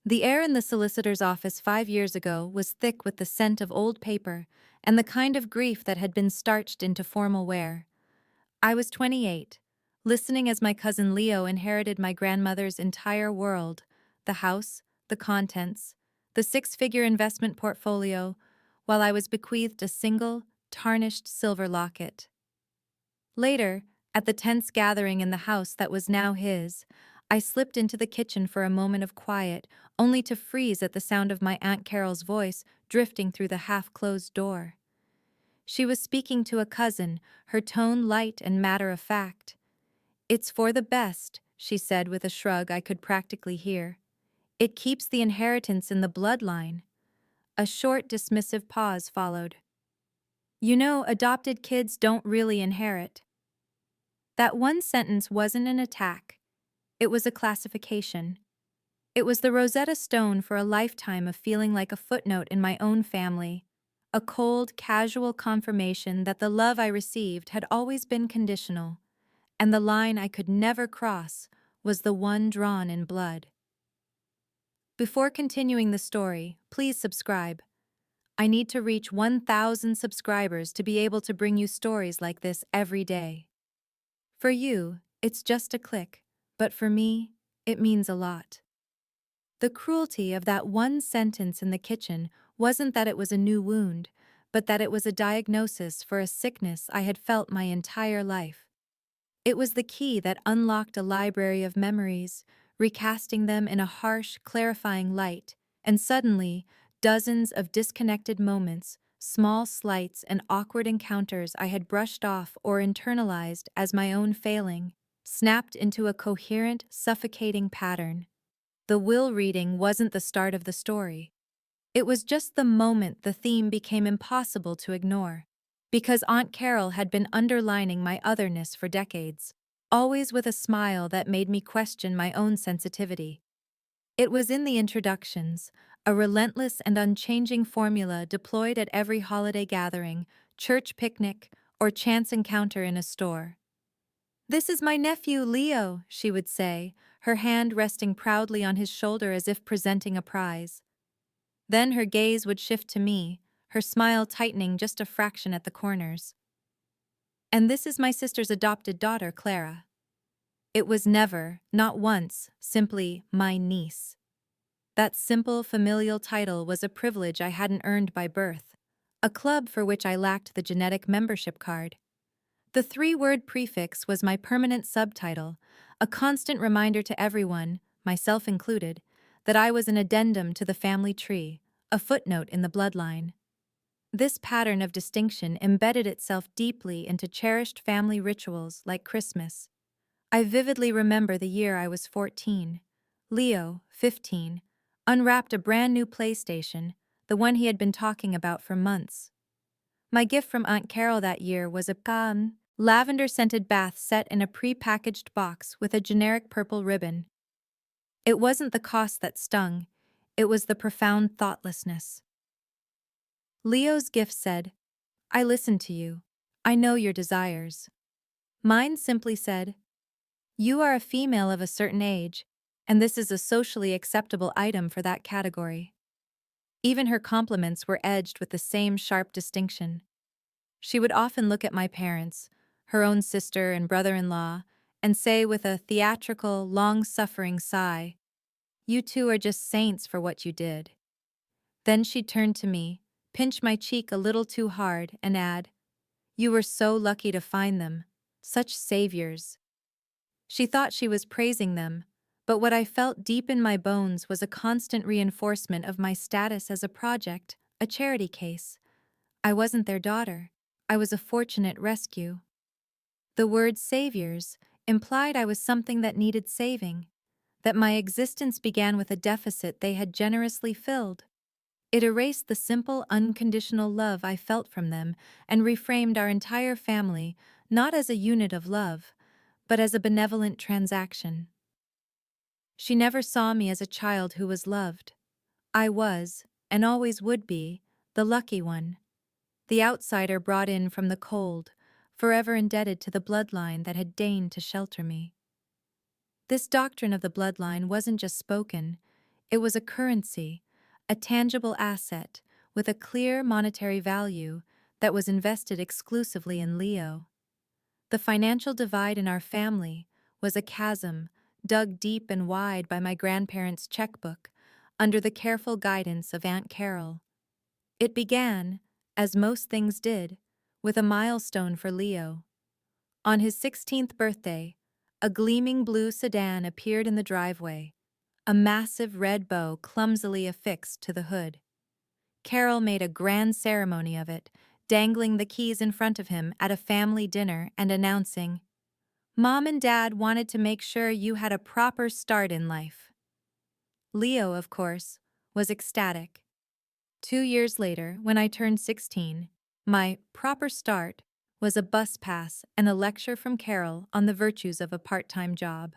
The air in the solicitor's office 5 years ago was thick with the scent of old paper and the kind of grief that had been starched into formal wear. I was 28, listening as my cousin Leo inherited my grandmother's entire world, the house, the contents, the six-figure investment portfolio, while I was bequeathed a single, tarnished silver locket. Later, at the tense gathering in the house that was now his, I slipped into the kitchen for a moment of quiet, only to freeze at the sound of my Aunt Carol's voice drifting through the half-closed door. She was speaking to a cousin, her tone light and matter-of-fact. "It's for the best," she said with a shrug I could practically hear. "It keeps the inheritance in the bloodline." A short, dismissive pause followed. "You know, adopted kids don't really inherit." That one sentence wasn't an attack. It was a classification. It was the Rosetta Stone for a lifetime of feeling like a footnote in my own family, a cold, casual confirmation that the love I received had always been conditional, and the line I could never cross was the one drawn in blood. Before continuing the story, please subscribe. I need to reach 1,000 subscribers to be able to bring you stories like this every day. For you, it's just a click, but for me, it means a lot. The cruelty of that one sentence in the kitchen wasn't that it was a new wound, but that it was a diagnosis for a sickness I had felt my entire life. It was the key that unlocked a library of memories, recasting them in a harsh, clarifying light, and suddenly, dozens of disconnected moments, small slights and awkward encounters I had brushed off or internalized as my own failing, snapped into a coherent, suffocating pattern. The will reading wasn't the start of the story. It was just the moment the theme became impossible to ignore. Because Aunt Carol had been underlining my otherness for decades, always with a smile that made me question my own sensitivity. It was in the introductions, a relentless and unchanging formula deployed at every holiday gathering, church picnic, or chance encounter in a store. "This is my nephew, Leo," she would say, her hand resting proudly on his shoulder as if presenting a prize. Then her gaze would shift to me, her smile tightening just a fraction at the corners. "And this is my sister's adopted daughter, Clara." It was never, not once, simply my niece. That simple familial title was a privilege I hadn't earned by birth, a club for which I lacked the genetic membership card. The three-word prefix was my permanent subtitle, a constant reminder to everyone, myself included, that I was an addendum to the family tree, a footnote in the bloodline. This pattern of distinction embedded itself deeply into cherished family rituals like Christmas. I vividly remember the year I was 14. Leo, 15, unwrapped a brand new PlayStation, the one he had been talking about for months. My gift from Aunt Carol that year was a lavender-scented bath set in a pre-packaged box with a generic purple ribbon. It wasn't the cost that stung, it was the profound thoughtlessness. Leo's gift said, "I listen to you. I know your desires." Mine simply said, "You are a female of a certain age, and this is a socially acceptable item for that category." Even her compliments were edged with the same sharp distinction. She would often look at my parents, her own sister and brother-in-law, and say with a theatrical, long-suffering sigh, "You two are just saints for what you did." Then she'd turn to me, pinch my cheek a little too hard, and add, "You were so lucky to find them, such saviors." She thought she was praising them, but what I felt deep in my bones was a constant reinforcement of my status as a project, a charity case. I wasn't their daughter. I was a fortunate rescue. The word saviors implied I was something that needed saving, that my existence began with a deficit they had generously filled. It erased the simple, unconditional love I felt from them and reframed our entire family not as a unit of love, but as a benevolent transaction. She never saw me as a child who was loved. I was, and always would be, the lucky one, the outsider brought in from the cold, forever indebted to the bloodline that had deigned to shelter me. This doctrine of the bloodline wasn't just spoken, It was a currency, a tangible asset with a clear monetary value that was invested exclusively in Leo. The financial divide in our family was a chasm dug deep and wide by my grandparents' checkbook under the careful guidance of Aunt Carol. It began, as most things did, with a milestone for Leo. On his 16th birthday, a gleaming blue sedan appeared in the driveway, a massive red bow clumsily affixed to the hood. Carol made a grand ceremony of it, dangling the keys in front of him at a family dinner and announcing, "Mom and Dad wanted to make sure you had a proper start in life." Leo, of course, was ecstatic. 2 years later, when I turned 16, my proper start was a bus pass and a lecture from Carol on the virtues of a part-time job.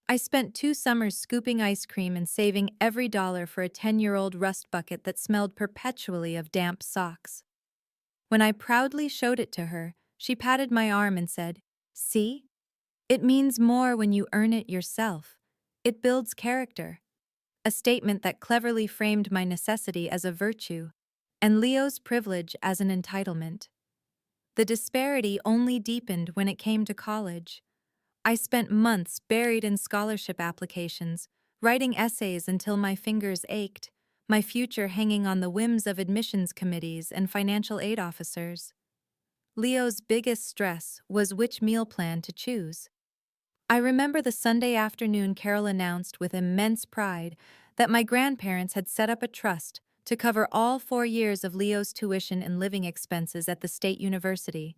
I spent 2 summers scooping ice cream and saving every dollar for a 10-year-old rust bucket that smelled perpetually of damp socks. When I proudly showed it to her, she patted my arm and said, "See? It means more when you earn it yourself. It builds character." A statement that cleverly framed my necessity as a virtue and Leo's privilege as an entitlement. The disparity only deepened when it came to college. I spent months buried in scholarship applications, writing essays until my fingers ached, my future hanging on the whims of admissions committees and financial aid officers. Leo's biggest stress was which meal plan to choose. I remember the Sunday afternoon Carol announced with immense pride that my grandparents had set up a trust to cover all 4 years of Leo's tuition and living expenses at the state university.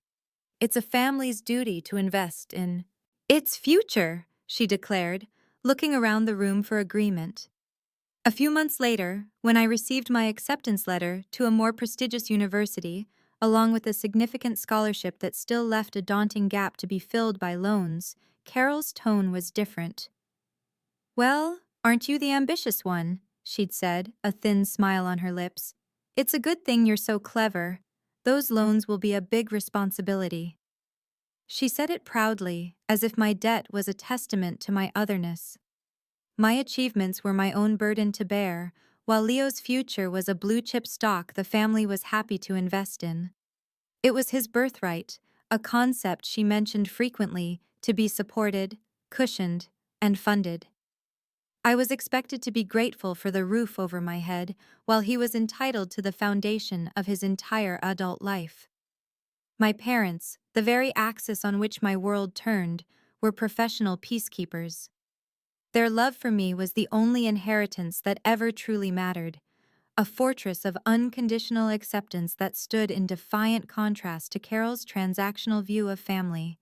"It's a family's duty to invest in its future," she declared, looking around the room for agreement. A few months later, when I received my acceptance letter to a more prestigious university, along with a significant scholarship that still left a daunting gap to be filled by loans, Carol's tone was different. "Well, aren't you the ambitious one?" she'd said, a thin smile on her lips. "It's a good thing you're so clever. Those loans will be a big responsibility." She said it proudly, as if my debt was a testament to my otherness. My achievements were my own burden to bear, while Leo's future was a blue-chip stock the family was happy to invest in. It was his birthright, a concept she mentioned frequently, to be supported, cushioned, and funded. I was expected to be grateful for the roof over my head, while he was entitled to the foundation of his entire adult life. My parents, the very axis on which my world turned, were professional peacekeepers. Their love for me was the only inheritance that ever truly mattered, a fortress of unconditional acceptance that stood in defiant contrast to Carol's transactional view of family.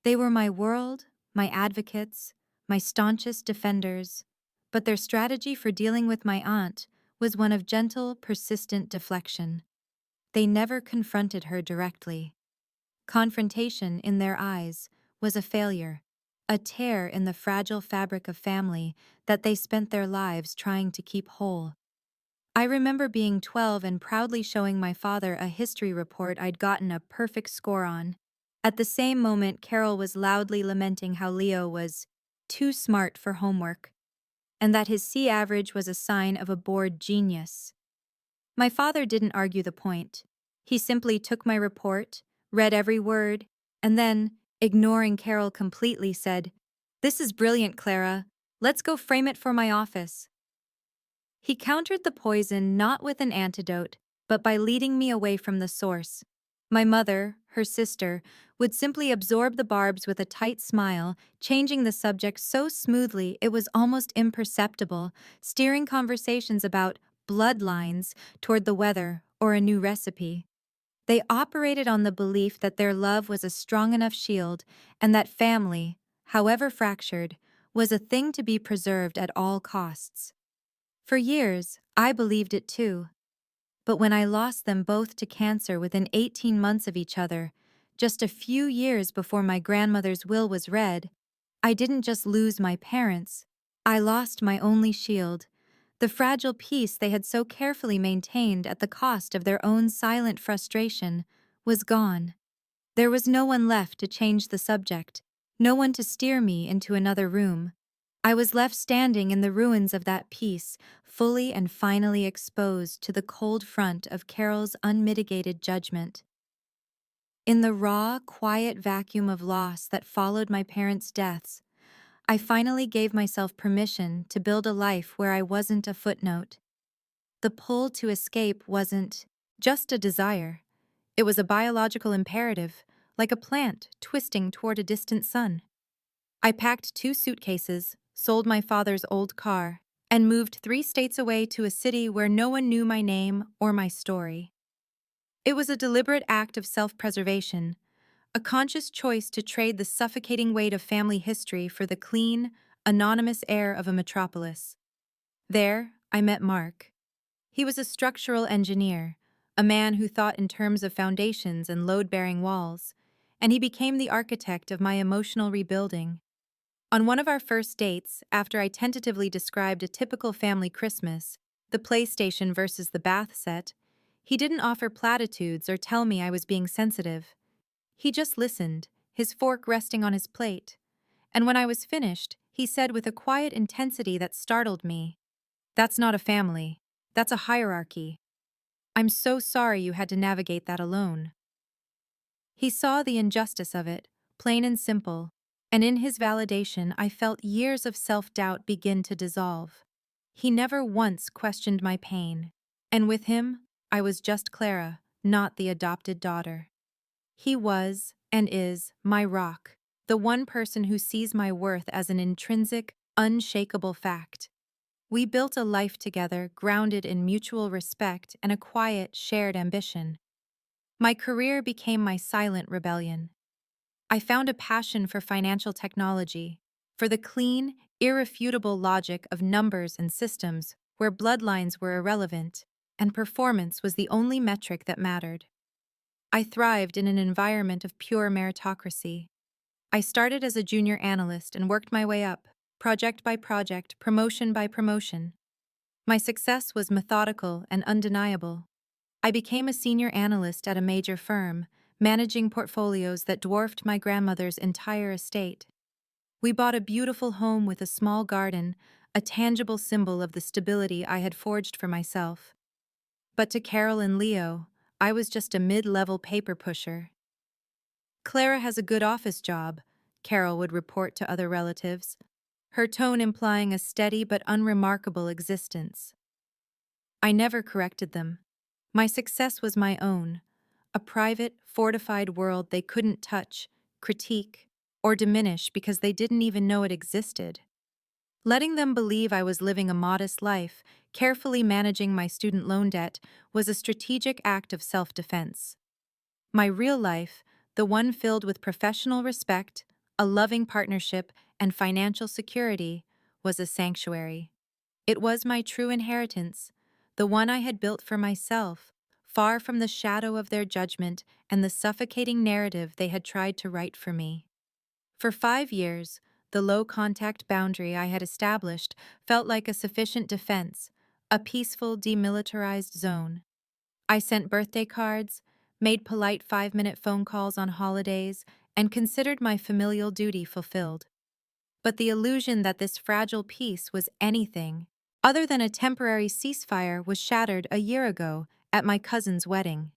They were my world, my advocates, my staunchest defenders, but their strategy for dealing with my aunt was one of gentle, persistent deflection. They never confronted her directly. Confrontation, in their eyes, was a failure, a tear in the fragile fabric of family that they spent their lives trying to keep whole. I remember being 12 and proudly showing my father a history report I'd gotten a perfect score on. At the same moment, Carol was loudly lamenting how Leo was too smart for homework, and that his C average was a sign of a bored genius. My father didn't argue the point. He simply took my report, read every word, and then, ignoring Carol completely, said, "This is brilliant, Clara. Let's go frame it for my office." He countered the poison not with an antidote, but by leading me away from the source. My mother, her sister, would simply absorb the barbs with a tight smile, changing the subject so smoothly it was almost imperceptible, steering conversations about bloodlines toward the weather or a new recipe. They operated on the belief that their love was a strong enough shield and that family, however fractured, was a thing to be preserved at all costs. For years, I believed it too. But when I lost them both to cancer within 18 months of each other, just a few years before my grandmother's will was read, I didn't just lose my parents. I lost my only shield. The fragile peace they had so carefully maintained at the cost of their own silent frustration was gone. There was no one left to change the subject, no one to steer me into another room. I was left standing in the ruins of that peace, fully and finally exposed to the cold front of Carol's unmitigated judgment. In the raw, quiet vacuum of loss that followed my parents' deaths, I finally gave myself permission to build a life where I wasn't a footnote. The pull to escape wasn't just a desire, it was a biological imperative, like a plant twisting toward a distant sun. I packed 2 suitcases, sold my father's old car, and moved 3 states away to a city where no one knew my name or my story. It was a deliberate act of self-preservation, a conscious choice to trade the suffocating weight of family history for the clean, anonymous air of a metropolis. There, I met Mark. He was a structural engineer, a man who thought in terms of foundations and load-bearing walls, and he became the architect of my emotional rebuilding. On one of our first dates, after I tentatively described a typical family Christmas, the PlayStation versus the bath set, he didn't offer platitudes or tell me I was being sensitive. He just listened, his fork resting on his plate. And when I was finished, he said with a quiet intensity that startled me, "That's not a family. That's a hierarchy. I'm so sorry you had to navigate that alone." He saw the injustice of it, plain and simple, and in his validation I felt years of self-doubt begin to dissolve. He never once questioned my pain, and with him, I was just Clara, not the adopted daughter. He was, and is, my rock, the one person who sees my worth as an intrinsic, unshakable fact. We built a life together grounded in mutual respect and a quiet, shared ambition. My career became my silent rebellion. I found a passion for financial technology, for the clean, irrefutable logic of numbers and systems where bloodlines were irrelevant, and performance was the only metric that mattered. I thrived in an environment of pure meritocracy. I started as a junior analyst and worked my way up, project by project, promotion by promotion. My success was methodical and undeniable. I became a senior analyst at a major firm, managing portfolios that dwarfed my grandmother's entire estate. We bought a beautiful home with a small garden, a tangible symbol of the stability I had forged for myself. But to Carol and Leo, I was just a mid-level paper pusher. "Clara has a good office job," Carol would report to other relatives, her tone implying a steady but unremarkable existence. I never corrected them. My success was my own, a private, fortified world they couldn't touch, critique, or diminish because they didn't even know it existed. Letting them believe I was living a modest life, carefully managing my student loan debt, was a strategic act of self-defense. My real life, the one filled with professional respect, a loving partnership, and financial security, was a sanctuary. It was my true inheritance, the one I had built for myself, far from the shadow of their judgment and the suffocating narrative they had tried to write for me. For 5 years, the low-contact boundary I had established felt like a sufficient defense, a peaceful, demilitarized zone. I sent birthday cards, made polite 5-minute phone calls on holidays, and considered my familial duty fulfilled. But the illusion that this fragile peace was anything other than a temporary ceasefire was shattered a year ago at my cousin's wedding.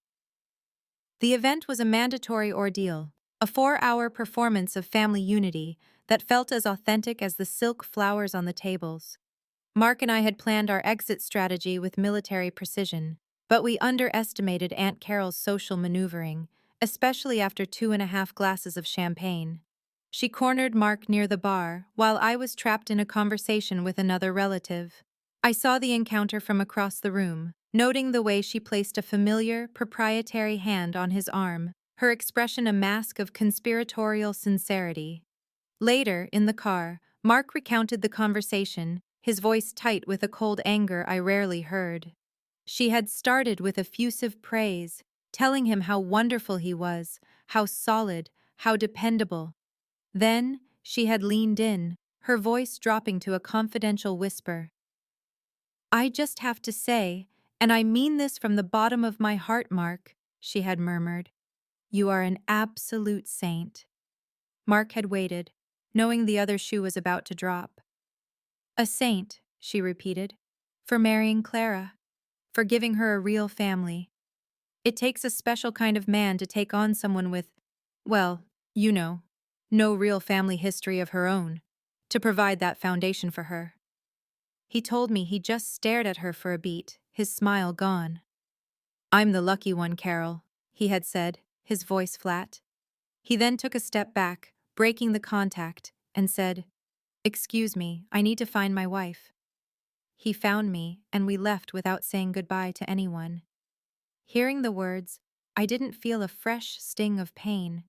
The event was a mandatory ordeal, a 4-hour performance of family unity that felt as authentic as the silk flowers on the tables. Mark and I had planned our exit strategy with military precision, but we underestimated Aunt Carol's social maneuvering, especially after 2.5 glasses of champagne. She cornered Mark near the bar, while I was trapped in a conversation with another relative. I saw the encounter from across the room, noting the way she placed a familiar, proprietary hand on his arm, her expression a mask of conspiratorial sincerity. Later, in the car, Mark recounted the conversation, his voice tight with a cold anger I rarely heard. She had started with effusive praise, telling him how wonderful he was, how solid, how dependable. Then, she had leaned in, her voice dropping to a confidential whisper. "I just have to say, and I mean this from the bottom of my heart, Mark," she had murmured. "You are an absolute saint." Mark had waited, knowing the other shoe was about to drop. A saint, she repeated, for marrying Clara, for giving her a real family. It takes a special kind of man to take on someone with, well, you know, no real family history of her own, to provide that foundation for her. He told me he just stared at her for a beat, his smile gone. I'm the lucky one, Carol, he had said, his voice flat. He then took a step back, breaking the contact, and said, "Excuse me, I need to find my wife." He found me, and we left without saying goodbye to anyone. Hearing the words, I didn't feel a fresh sting of pain.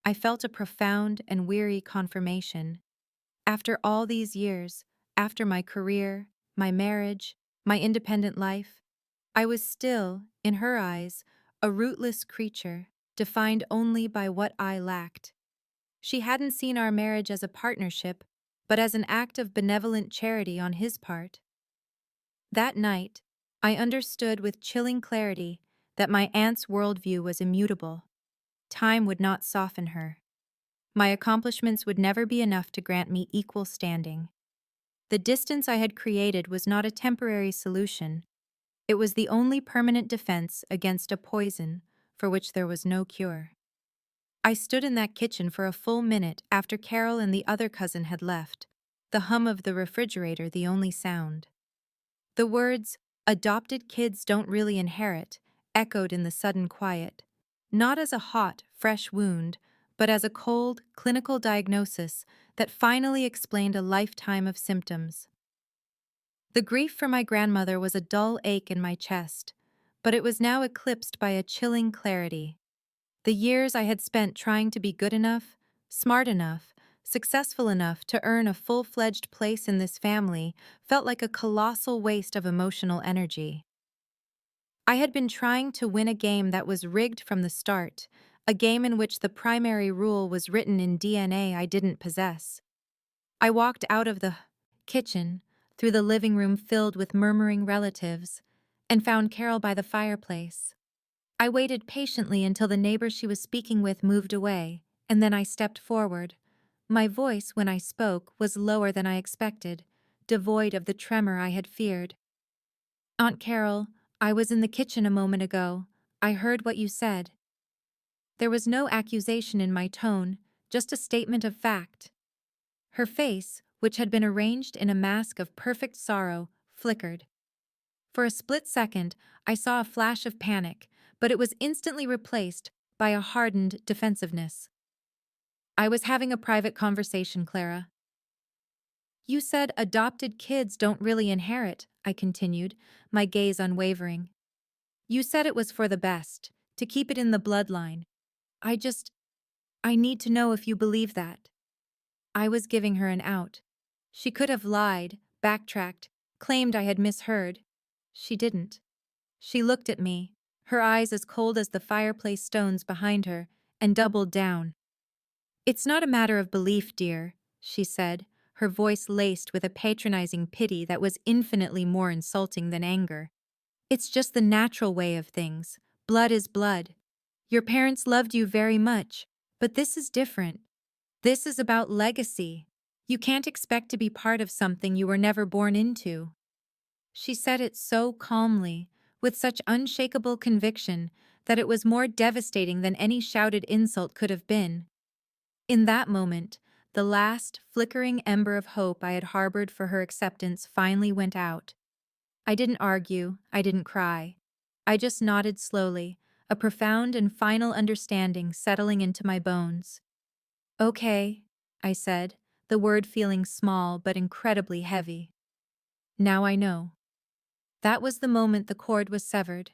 I felt a profound and weary confirmation. After all these years, after my career, my marriage, my independent life, I was still, in her eyes, a rootless creature, defined only by what I lacked. She hadn't seen our marriage as a partnership, but as an act of benevolent charity on his part. That night, I understood with chilling clarity that my aunt's worldview was immutable. Time would not soften her. My accomplishments would never be enough to grant me equal standing. The distance I had created was not a temporary solution. It was the only permanent defense against a poison for which there was no cure. I stood in that kitchen for a full minute after Carol and the other cousin had left, the hum of the refrigerator the only sound. The words, "adopted kids don't really inherit," echoed in the sudden quiet, not as a hot, fresh wound, but as a cold, clinical diagnosis that finally explained a lifetime of symptoms. The grief for my grandmother was a dull ache in my chest, but it was now eclipsed by a chilling clarity. The years I had spent trying to be good enough, smart enough, successful enough to earn a full-fledged place in this family felt like a colossal waste of emotional energy. I had been trying to win a game that was rigged from the start, a game in which the primary rule was written in DNA I didn't possess. I walked out of the kitchen, through the living room filled with murmuring relatives, and found Carol by the fireplace. I waited patiently until the neighbor she was speaking with moved away, and then I stepped forward. My voice, when I spoke, was lower than I expected, devoid of the tremor I had feared. "Aunt Carol, I was in the kitchen a moment ago. I heard what you said." There was no accusation in my tone, just a statement of fact. Her face, which had been arranged in a mask of perfect sorrow, flickered. For a split second, I saw a flash of panic, but it was instantly replaced by a hardened defensiveness. "I was having a private conversation, Clara." "You said adopted kids don't really inherit," I continued, my gaze unwavering. "You said it was for the best, to keep it in the bloodline. I just, I need to know if you believe that." I was giving her an out. She could have lied, backtracked, claimed I had misheard. She didn't. She looked at me, her eyes as cold as the fireplace stones behind her, and doubled down. "It's not a matter of belief, dear," she said, her voice laced with a patronizing pity that was infinitely more insulting than anger. "It's just the natural way of things. Blood is blood. Your parents loved you very much, but this is different. This is about legacy. You can't expect to be part of something you were never born into." She said it so calmly, with such unshakable conviction, that it was more devastating than any shouted insult could have been. In that moment, the last flickering ember of hope I had harbored for her acceptance finally went out. I didn't argue, I didn't cry. I just nodded slowly, a profound and final understanding settling into my bones. "Okay," I said, the word feeling small but incredibly heavy. "Now I know." That was the moment the cord was severed.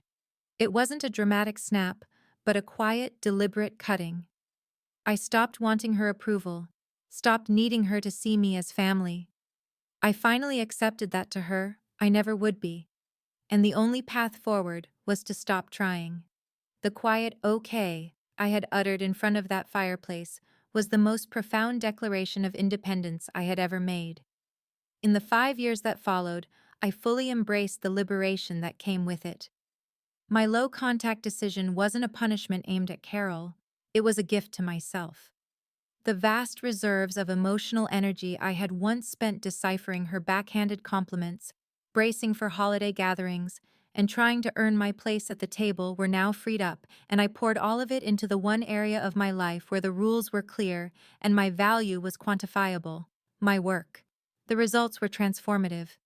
It wasn't a dramatic snap, but a quiet, deliberate cutting. I stopped wanting her approval, stopped needing her to see me as family. I finally accepted that to her, I never would be, and the only path forward was to stop trying. The quiet "okay" I had uttered in front of that fireplace was the most profound declaration of independence I had ever made. In the 5 years that followed, I fully embraced the liberation that came with it. My low-contact decision wasn't a punishment aimed at Carol, it was a gift to myself. the vast reserves of emotional energy I had once spent deciphering her backhanded compliments, bracing for holiday gatherings, and trying to earn my place at the table were now freed up, and I poured all of it into the one area of my life where the rules were clear and my value was quantifiable: my work. The results were transformative.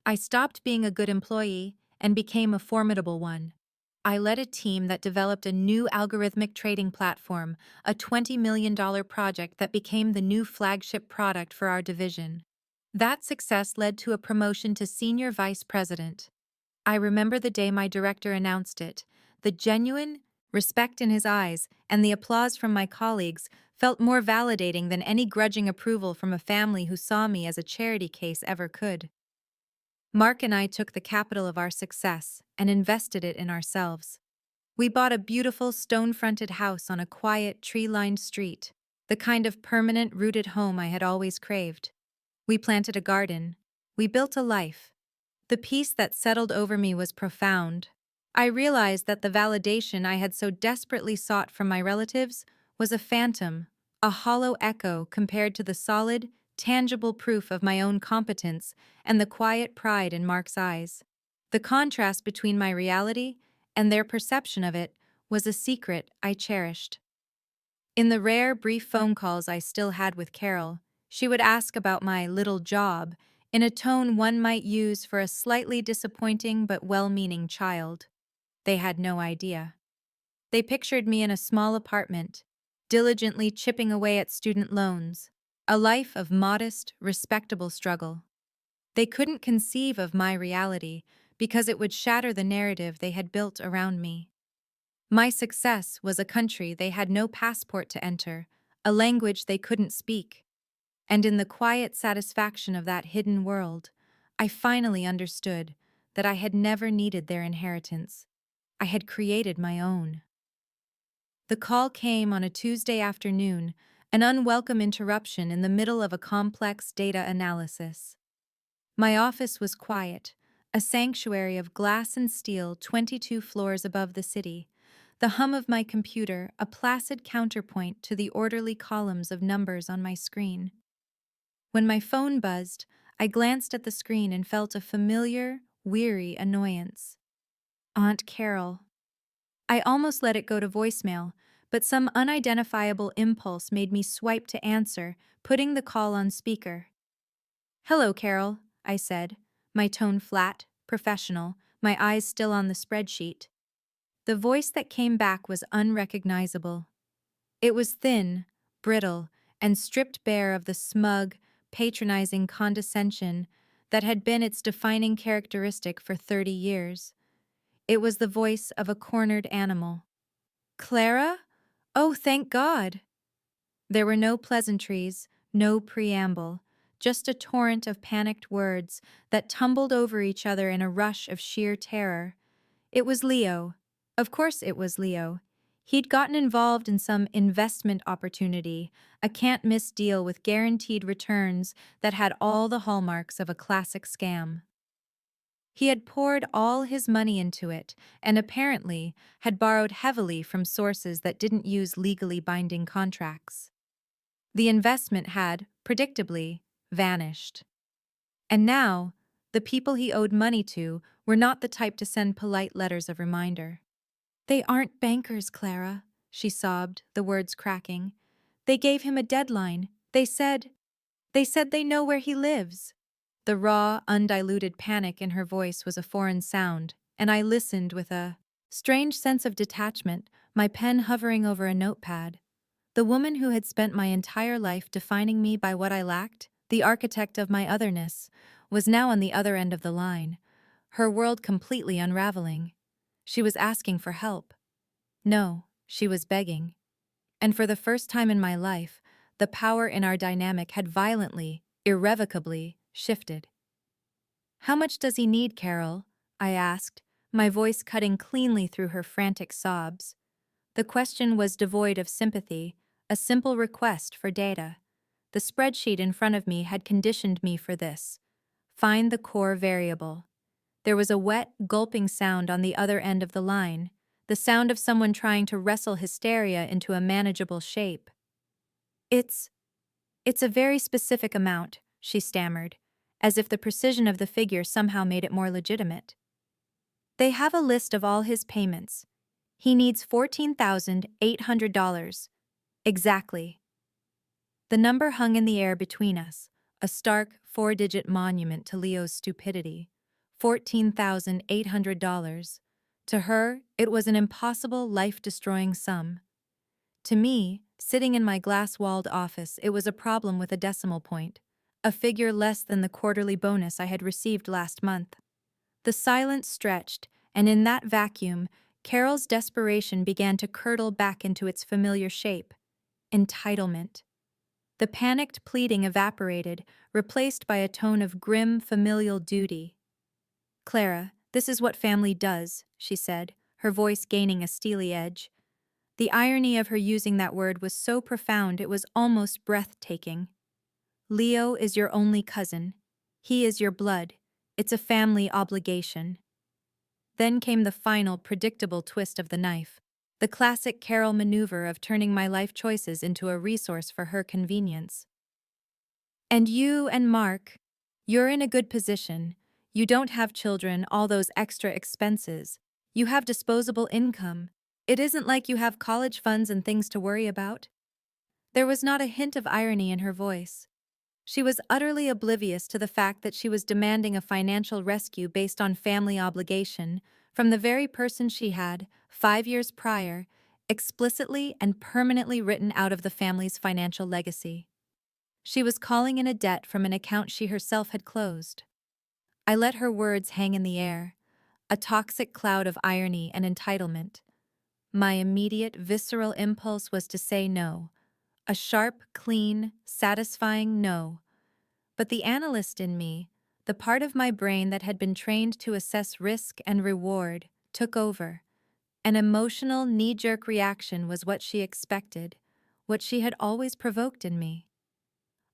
I stopped being a good employee and became a formidable one. I led a team that developed a new algorithmic trading platform, a $20 million project that became the new flagship product for our division. That success led to a promotion to senior vice president. I remember the day my director announced it. The genuine respect in his eyes and the applause from my colleagues felt more validating than any grudging approval from a family who saw me as a charity case ever could. Mark and I took the capital of our success and invested it in ourselves. We bought a beautiful stone-fronted house on a quiet, tree-lined street, the kind of permanent, rooted home I had always craved. We planted a garden. We built a life. The peace that settled over me was profound. I realized that the validation I had so desperately sought from my relatives was a phantom, a hollow echo compared to the solid, tangible proof of my own competence and the quiet pride in Mark's eyes. The contrast between my reality and their perception of it was a secret I cherished. In the rare, brief phone calls I still had with Carol, she would ask about my little job in a tone one might use for a slightly disappointing but well-meaning child. They had no idea. They pictured me in a small apartment, diligently chipping away at student loans, a life of modest, respectable struggle. They couldn't conceive of my reality because it would shatter the narrative they had built around me. My success was a country they had no passport to enter, a language they couldn't speak. And in the quiet satisfaction of that hidden world, I finally understood that I had never needed their inheritance. I had created my own. The call came on a Tuesday afternoon, an unwelcome interruption in the middle of a complex data analysis. My office was quiet, a sanctuary of glass and steel 22 floors above the city, the hum of my computer a placid counterpoint to the orderly columns of numbers on my screen. When my phone buzzed, I glanced at the screen and felt a familiar, weary annoyance. Aunt Carol. I almost let it go to voicemail, but some unidentifiable impulse made me swipe to answer, putting the call on speaker. "Hello, Carol," I said, my tone flat, professional, my eyes still on the spreadsheet. The voice that came back was unrecognizable. It was thin, brittle, and stripped bare of the smug, patronizing condescension that had been its defining characteristic for 30 years. It was the voice of a cornered animal. "Clara? Oh, thank God!" There were no pleasantries, no preamble, just a torrent of panicked words that tumbled over each other in a rush of sheer terror. It was Leo. Of course it was Leo. He'd gotten involved in some investment opportunity, a can't-miss deal with guaranteed returns that had all the hallmarks of a classic scam. He had poured all his money into it and apparently had borrowed heavily from sources that didn't use legally binding contracts. The investment had, predictably, vanished. And now, the people he owed money to were not the type to send polite letters of reminder. "They aren't bankers, Clara," she sobbed, the words cracking. "They gave him a deadline. They said they know where he lives." The raw, undiluted panic in her voice was a foreign sound, and I listened with a strange sense of detachment, my pen hovering over a notepad. The woman who had spent my entire life defining me by what I lacked, the architect of my otherness, was now on the other end of the line, her world completely unraveling. She was asking for help. No, she was begging. And for the first time in my life, the power in our dynamic had violently, irrevocably, shifted. "How much does he need, Carol?" I asked, my voice cutting cleanly through her frantic sobs. The question was devoid of sympathy, a simple request for data. The spreadsheet in front of me had conditioned me for this. Find the core variable. There was a wet, gulping sound on the other end of the line, the sound of someone trying to wrestle hysteria into a manageable shape. It's, it's a very specific amount, she stammered, as if the precision of the figure somehow made it more legitimate. They have a list of all his payments. He needs $14,800. Exactly. The number hung in the air between us, a stark, four-digit monument to Leo's stupidity. $14,800. To her, it was an impossible, life-destroying sum. To me, sitting in my glass-walled office, it was a problem with a decimal point, a figure less than the quarterly bonus I had received last month. The silence stretched, and in that vacuum, Carol's desperation began to curdle back into its familiar shape: entitlement. The panicked pleading evaporated, replaced by a tone of grim, familial duty. "Clara, this is what family does," she said, her voice gaining a steely edge. The irony of her using that word was so profound it was almost breathtaking. "Leo is your only cousin. He is your blood. It's a family obligation." Then came the final, predictable twist of the knife, the classic Carol maneuver of turning my life choices into a resource for her convenience. "And you and Mark, you're in a good position. You don't have children, all those extra expenses. You have disposable income. It isn't like you have college funds and things to worry about." There was not a hint of irony in her voice. She was utterly oblivious to the fact that she was demanding a financial rescue based on family obligation from the very person she had, 5 years prior, explicitly and permanently written out of the family's financial legacy. She was calling in a debt from an account she herself had closed. I let her words hang in the air, a toxic cloud of irony and entitlement. My immediate, visceral impulse was to say no, a sharp, clean, satisfying no. But the analyst in me, the part of my brain that had been trained to assess risk and reward, took over. An emotional, knee-jerk reaction was what she expected, what she had always provoked in me.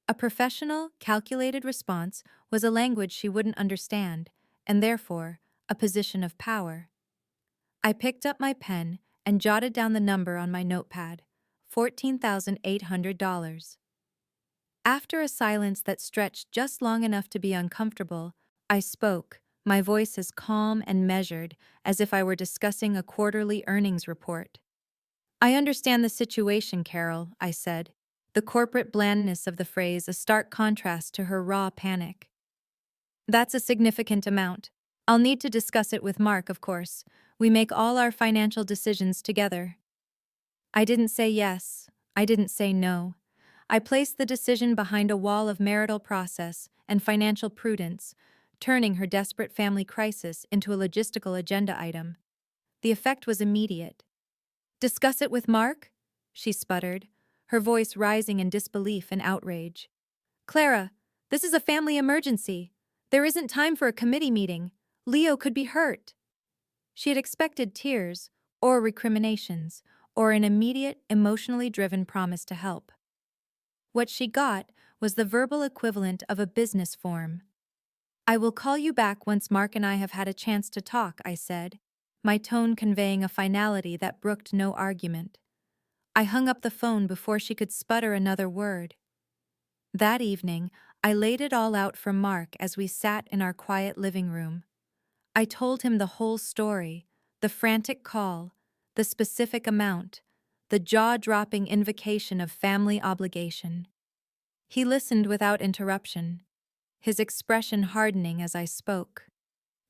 A professional, calculated response was a language she wouldn't understand, and therefore, a position of power. I picked up my pen and jotted down the number on my notepad: $14,800. After a silence that stretched just long enough to be uncomfortable, I spoke, my voice as calm and measured as if I were discussing a quarterly earnings report. "I understand the situation, Carol," I said, the corporate blandness of the phrase a stark contrast to her raw panic. "That's a significant amount. I'll need to discuss it with Mark, of course. We make all our financial decisions together." I didn't say yes. I didn't say no. I placed the decision behind a wall of marital process and financial prudence, turning her desperate family crisis into a logistical agenda item. The effect was immediate. "Discuss it with Mark?" she sputtered, her voice rising in disbelief and outrage. "Clara, this is a family emergency. There isn't time for a committee meeting. Leo could be hurt." She had expected tears, or recriminations, or an immediate, emotionally driven promise to help. What she got was the verbal equivalent of a business form. "I will call you back once Mark and I have had a chance to talk," I said, my tone conveying a finality that brooked no argument. I hung up the phone before she could sputter another word. That evening, I laid it all out for Mark as we sat in our quiet living room. I told him the whole story, the frantic call, the specific amount, the jaw-dropping invocation of family obligation. He listened without interruption, his expression hardening as I spoke.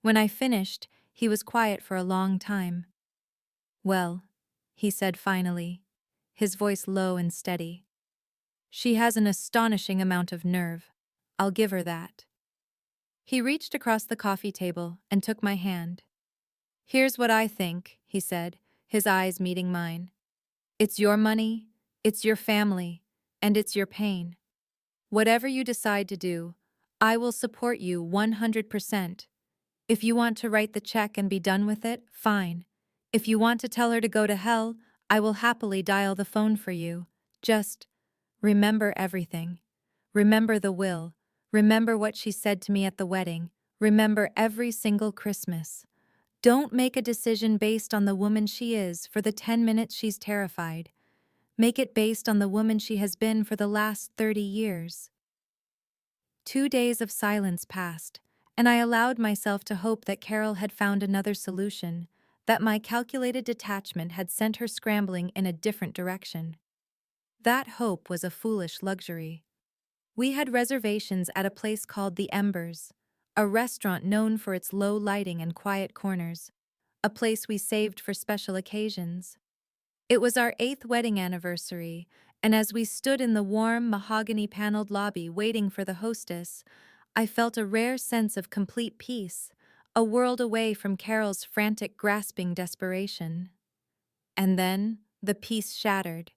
When I finished, he was quiet for a long time. "Well," he said finally, his voice low and steady, "she has an astonishing amount of nerve. I'll give her that." He reached across the coffee table and took my hand. "Here's what I think," he said, his eyes meeting mine. "It's your money, it's your family, and it's your pain. Whatever you decide to do, I will support you 100%. If you want to write the check and be done with it, fine. If you want to tell her to go to hell, I will happily dial the phone for you. Just remember everything. Remember the will. Remember what she said to me at the wedding. Remember every single Christmas. Don't make a decision based on the woman she is for the 10 minutes she's terrified. Make it based on the woman she has been for the last 30 years. 2 days of silence passed, and I allowed myself to hope that Carol had found another solution, that my calculated detachment had sent her scrambling in a different direction. That hope was a foolish luxury. We had reservations at a place called the Embers, a restaurant known for its low lighting and quiet corners, a place we saved for special occasions. It was our 8th wedding anniversary, and as we stood in the warm, mahogany-paneled lobby waiting for the hostess, I felt a rare sense of complete peace, a world away from Carol's frantic, grasping desperation. And then, the peace shattered.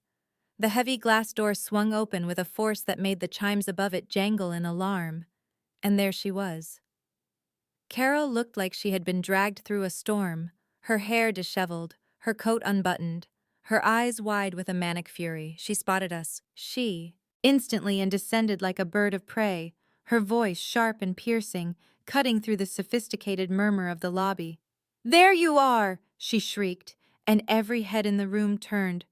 The heavy glass door swung open with a force that made the chimes above it jangle in alarm, and there she was. Carol looked like she had been dragged through a storm, her hair disheveled, her coat unbuttoned, her eyes wide with a manic fury. She spotted us, instantly, and descended like a bird of prey, her voice sharp and piercing, cutting through the sophisticated murmur of the lobby. "There you are!" she shrieked, and every head in the room turned.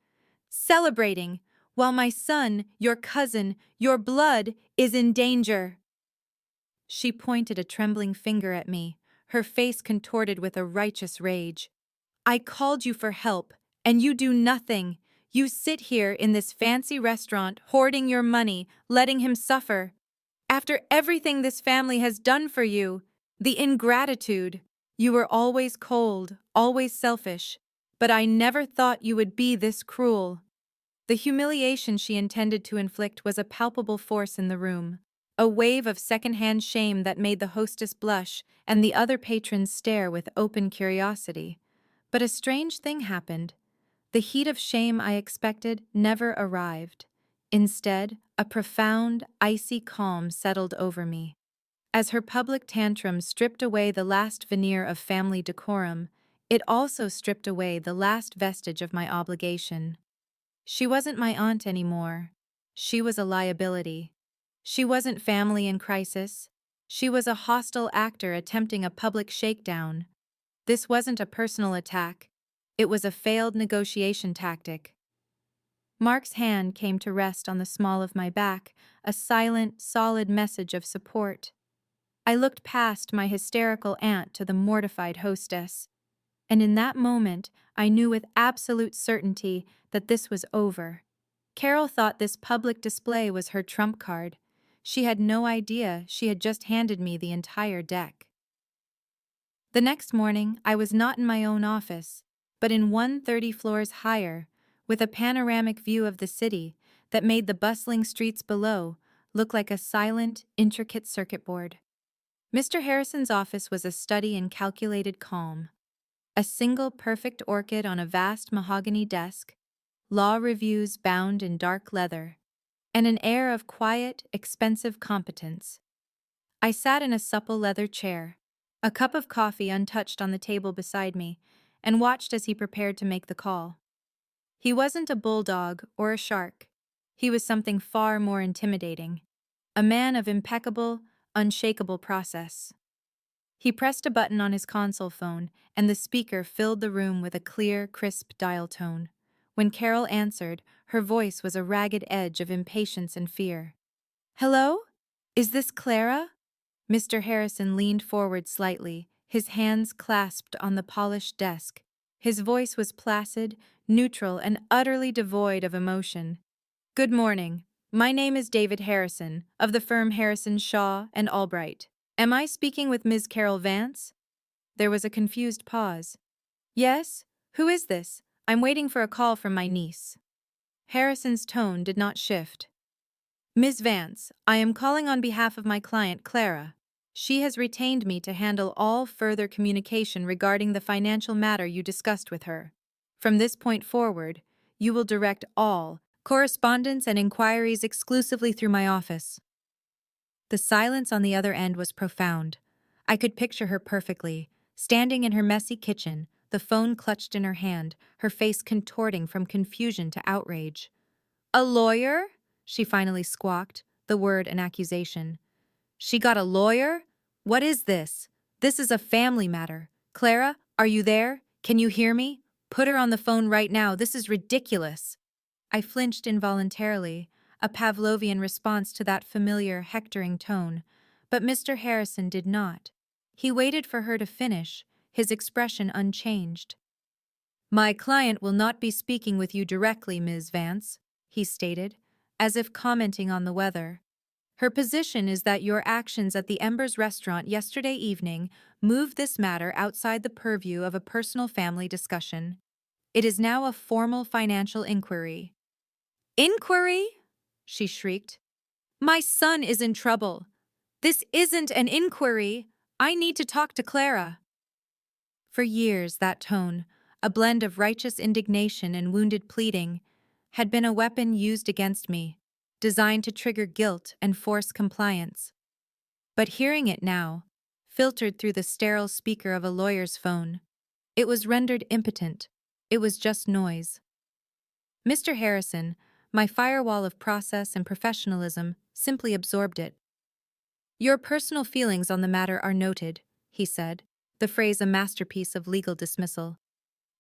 "Celebrating, while my son, your cousin, your blood, is in danger." She pointed a trembling finger at me, her face contorted with a righteous rage. "I called you for help, and you do nothing. You sit here in this fancy restaurant, hoarding your money, letting him suffer. After everything this family has done for you, the ingratitude. You were always cold, always selfish, but I never thought you would be this cruel." The humiliation she intended to inflict was a palpable force in the room, a wave of secondhand shame that made the hostess blush and the other patrons stare with open curiosity. But a strange thing happened. The heat of shame I expected never arrived. Instead, a profound, icy calm settled over me. As her public tantrum stripped away the last veneer of family decorum, it also stripped away the last vestige of my obligation. She wasn't my aunt anymore. She was a liability. She wasn't family in crisis. She was a hostile actor attempting a public shakedown. This wasn't a personal attack. It was a failed negotiation tactic. Mark's hand came to rest on the small of my back, a silent, solid message of support. I looked past my hysterical aunt to the mortified hostess. And in that moment, I knew with absolute certainty that this was over. Carol thought this public display was her trump card. She had no idea she had just handed me the entire deck. The next morning, I was not in my own office, but in 130 floors higher, with a panoramic view of the city that made the bustling streets below look like a silent, intricate circuit board. Mr. Harrison's office was a study in calculated calm. A single perfect orchid on a vast mahogany desk, law reviews bound in dark leather, and an air of quiet, expensive competence. I sat in a supple leather chair, a cup of coffee untouched on the table beside me, and watched as he prepared to make the call. He wasn't a bulldog or a shark. He was something far more intimidating. A man of impeccable, unshakable process. He pressed a button on his console phone, and the speaker filled the room with a clear, crisp dial tone. When Carol answered, her voice was a ragged edge of impatience and fear. "Hello? Is this Clara?" Mr. Harrison leaned forward slightly, his hands clasped on the polished desk. His voice was placid, neutral, and utterly devoid of emotion. "Good morning. My name is David Harrison, of the firm Harrison, Shaw and Albright. Am I speaking with Ms. Carol Vance?" There was a confused pause. "Yes? Who is this? I'm waiting for a call from my niece." Harrison's tone did not shift. "Ms. Vance, I am calling on behalf of my client, Clara. She has retained me to handle all further communication regarding the financial matter you discussed with her. From this point forward, you will direct all correspondence and inquiries exclusively through my office." The silence on the other end was profound. I could picture her perfectly, standing in her messy kitchen, the phone clutched in her hand, her face contorting from confusion to outrage. "A lawyer?" she finally squawked, the word an accusation. "She got a lawyer? What is this? This is a family matter. Clara, are you there? Can you hear me? Put her on the phone right now. This is ridiculous." I flinched involuntarily, a Pavlovian response to that familiar, hectoring tone, but Mr. Harrison did not. He waited for her to finish, his expression unchanged. "My client will not be speaking with you directly, Ms. Vance," he stated, as if commenting on the weather. "Her position is that your actions at the Embers restaurant yesterday evening moved this matter outside the purview of a personal family discussion. It is now a formal financial inquiry." "Inquiry?" she shrieked. "My son is in trouble. This isn't an inquiry. I need to talk to Clara." For years, that tone, a blend of righteous indignation and wounded pleading, had been a weapon used against me, designed to trigger guilt and force compliance. But hearing it now, filtered through the sterile speaker of a lawyer's phone, it was rendered impotent. It was just noise. Mr. Harrison, my firewall of process and professionalism, simply absorbed it. "Your personal feelings on the matter are noted," he said, the phrase a masterpiece of legal dismissal.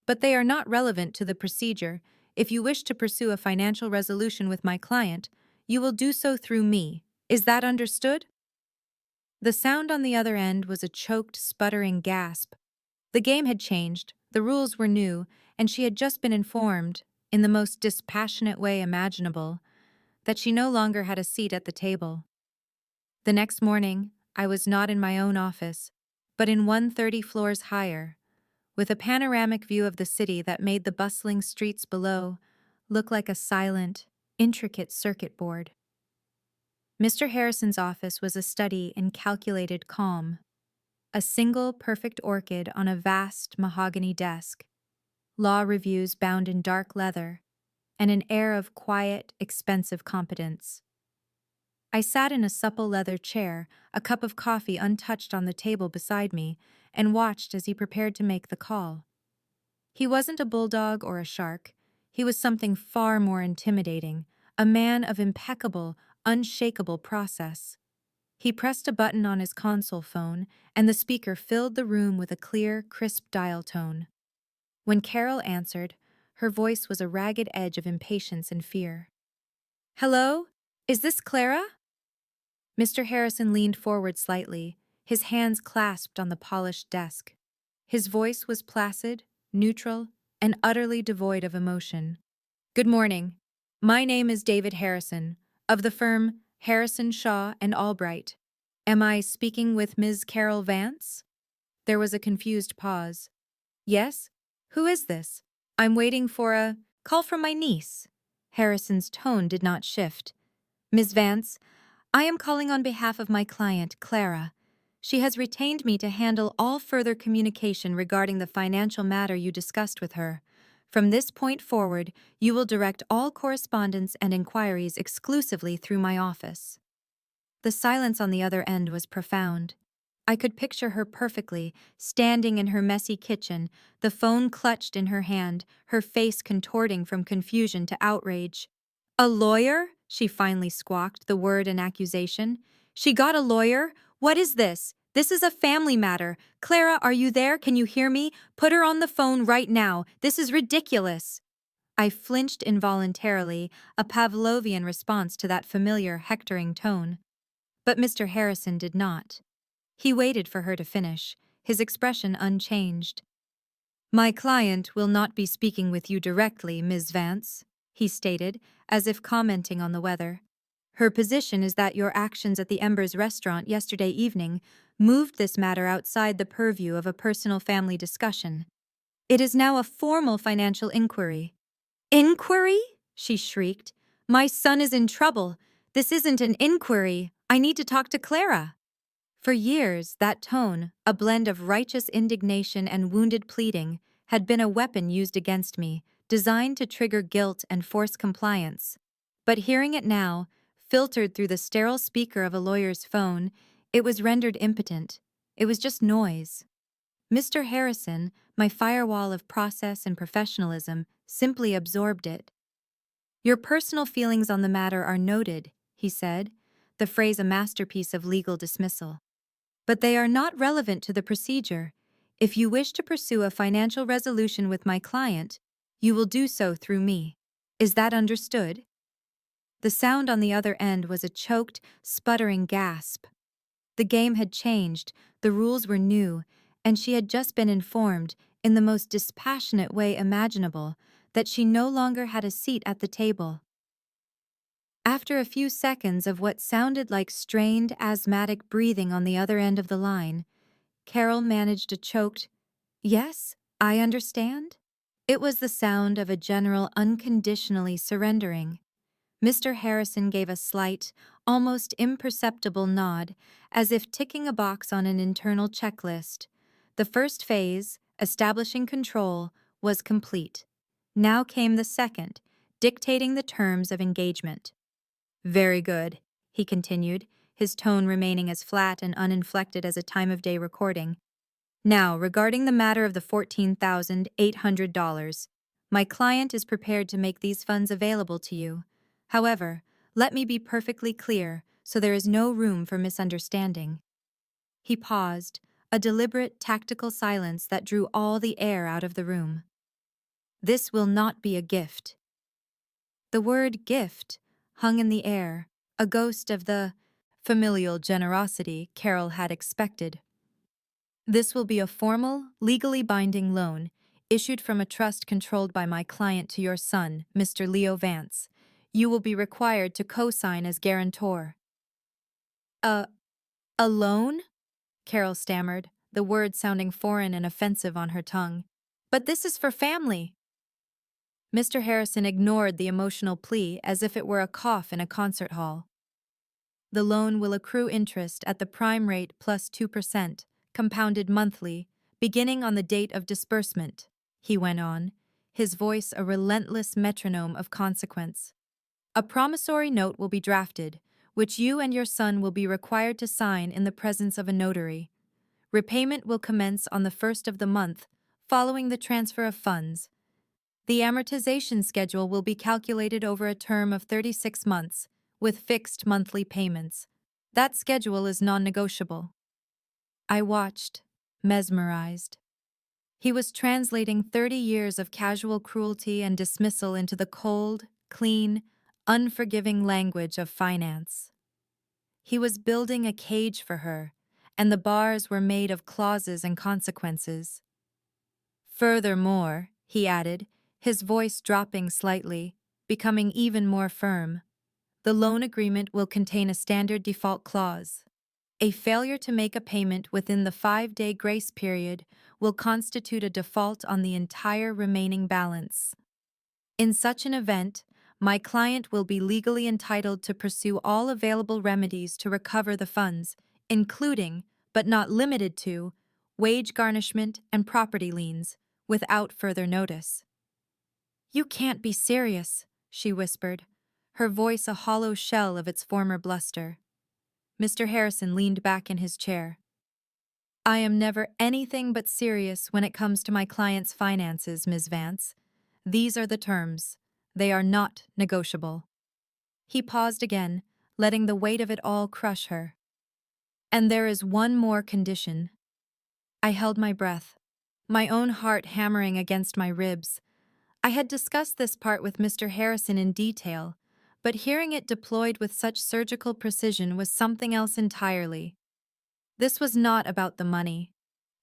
"But they are not relevant to the procedure. If you wish to pursue a financial resolution with my client, you will do so through me. Is that understood?" The sound on the other end was a choked, sputtering gasp. The game had changed, the rules were new, and she had just been informed, in the most dispassionate way imaginable, that she no longer had a seat at the table. The next morning, I was not in my own office, but in one 30 floors higher, with a panoramic view of the city that made the bustling streets below look like a silent, intricate circuit board. Mr. Harrison's office was a study in calculated calm, a single perfect orchid on a vast mahogany desk, law reviews bound in dark leather, and an air of quiet, expensive competence. I sat in a supple leather chair, a cup of coffee untouched on the table beside me, and watched as he prepared to make the call. He wasn't a bulldog or a shark. He was something far more intimidating, a man of impeccable, unshakable process. He pressed a button on his console phone, and the speaker filled the room with a clear, crisp dial tone. When Carol answered, her voice was a ragged edge of impatience and fear. "Hello? Is this Clara?" Mr. Harrison leaned forward slightly, his hands clasped on the polished desk. His voice was placid, neutral, and utterly devoid of emotion. "Good morning. My name is David Harrison, of the firm Harrison, Shaw, and Albright. Am I speaking with Ms. Carol Vance?" There was a confused pause. "Yes? Who is this? I'm waiting for a call from my niece." Harrison's tone did not shift. "Ms. Vance, I am calling on behalf of my client, Clara. She has retained me to handle all further communication regarding the financial matter you discussed with her. From this point forward, you will direct all correspondence and inquiries exclusively through my office." The silence on the other end was profound. I could picture her perfectly, standing in her messy kitchen, the phone clutched in her hand, her face contorting from confusion to outrage. "A lawyer?" she finally squawked, the word an accusation. "She got a lawyer? What is this? This is a family matter. Clara, are you there? Can you hear me? Put her on the phone right now. This is ridiculous." I flinched involuntarily, a Pavlovian response to that familiar, hectoring tone. But Mr. Harrison did not. He waited for her to finish, his expression unchanged. "My client will not be speaking with you directly, Ms. Vance," he stated, as if commenting on the weather. "Her position is that your actions at the Embers restaurant yesterday evening moved this matter outside the purview of a personal family discussion. It is now a formal financial inquiry." "Inquiry?" she shrieked. "My son is in trouble. This isn't an inquiry. I need to talk to Clara." For years, that tone, a blend of righteous indignation and wounded pleading, had been a weapon used against me, designed to trigger guilt and force compliance. But hearing it now, filtered through the sterile speaker of a lawyer's phone, it was rendered impotent. It was just noise. Mr. Harrison, my firewall of process and professionalism, simply absorbed it. "Your personal feelings on the matter are noted," he said, the phrase a masterpiece of legal dismissal. "But they are not relevant to the procedure. If you wish to pursue a financial resolution with my client, you will do so through me. Is that understood?" The sound on the other end was a choked, sputtering gasp. The game had changed, the rules were new, and she had just been informed, in the most dispassionate way imaginable, that she no longer had a seat at the table. After a few seconds of what sounded like strained, asthmatic breathing on the other end of the line, Carol managed a choked, "Yes, I understand." It was the sound of a general unconditionally surrendering. Mr. Harrison gave a slight, almost imperceptible nod, as if ticking a box on an internal checklist. The first phase, establishing control, was complete. Now came the second, dictating the terms of engagement. "Very good," he continued, his tone remaining as flat and uninflected as a time-of-day recording. "Now, regarding the matter of the $14,800, my client is prepared to make these funds available to you. However, let me be perfectly clear, so there is no room for misunderstanding." He paused, a deliberate, tactical silence that drew all the air out of the room. "This will not be a gift." The word gift hung in the air, a ghost of the familial generosity Carol had expected. "This will be a formal, legally binding loan, issued from a trust controlled by my client to your son, Mr. Leo Vance. You will be required to co-sign as guarantor." A, a loan?" Carol stammered, the word sounding foreign and offensive on her tongue. "But this is for family." Mr. Harrison ignored the emotional plea as if it were a cough in a concert hall. "The loan will accrue interest at the prime rate plus 2%, compounded monthly, beginning on the date of disbursement," he went on, his voice a relentless metronome of consequence. "A promissory note will be drafted, which you and your son will be required to sign in the presence of a notary. Repayment will commence on the first of the month, following the transfer of funds. The amortization schedule will be calculated over a term of 36 months, with fixed monthly payments. That schedule is non-negotiable." I watched, mesmerized. He was translating 30 years of casual cruelty and dismissal into the cold, clean, unforgiving language of finance. He was building a cage for her, and the bars were made of clauses and consequences. "Furthermore," he added, his voice dropping slightly, becoming even more firm, "the loan agreement will contain a standard default clause. A failure to make a payment within the 5-day grace period will constitute a default on the entire remaining balance. In such an event, my client will be legally entitled to pursue all available remedies to recover the funds, including, but not limited to, wage garnishment and property liens, without further notice." "You can't be serious," she whispered, her voice a hollow shell of its former bluster. Mr. Harrison leaned back in his chair. "I am never anything but serious when it comes to my client's finances, Ms. Vance. These are the terms. They are not negotiable." He paused again, letting the weight of it all crush her. "And there is one more condition." I held my breath, my own heart hammering against my ribs. I had discussed this part with Mr. Harrison in detail, but hearing it deployed with such surgical precision was something else entirely. This was not about the money.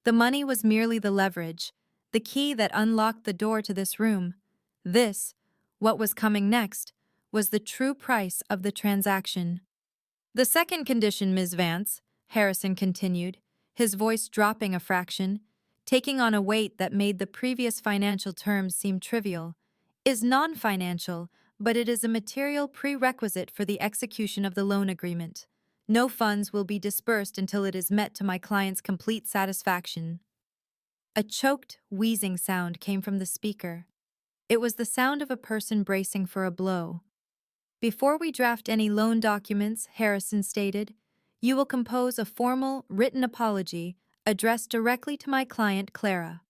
The money was merely the leverage, the key that unlocked the door to this room. This, what was coming next, was the true price of the transaction. "The second condition, Ms. Vance," Harrison continued, his voice dropping a fraction, taking on a weight that made the previous financial terms seem trivial, "is non-financial, but it is a material prerequisite for the execution of the loan agreement. No funds will be disbursed until it is met to my client's complete satisfaction." A choked, wheezing sound came from the speaker. It was the sound of a person bracing for a blow. "Before we draft any loan documents," Harrison stated, "you will compose a formal, written apology addressed directly to my client, Clara."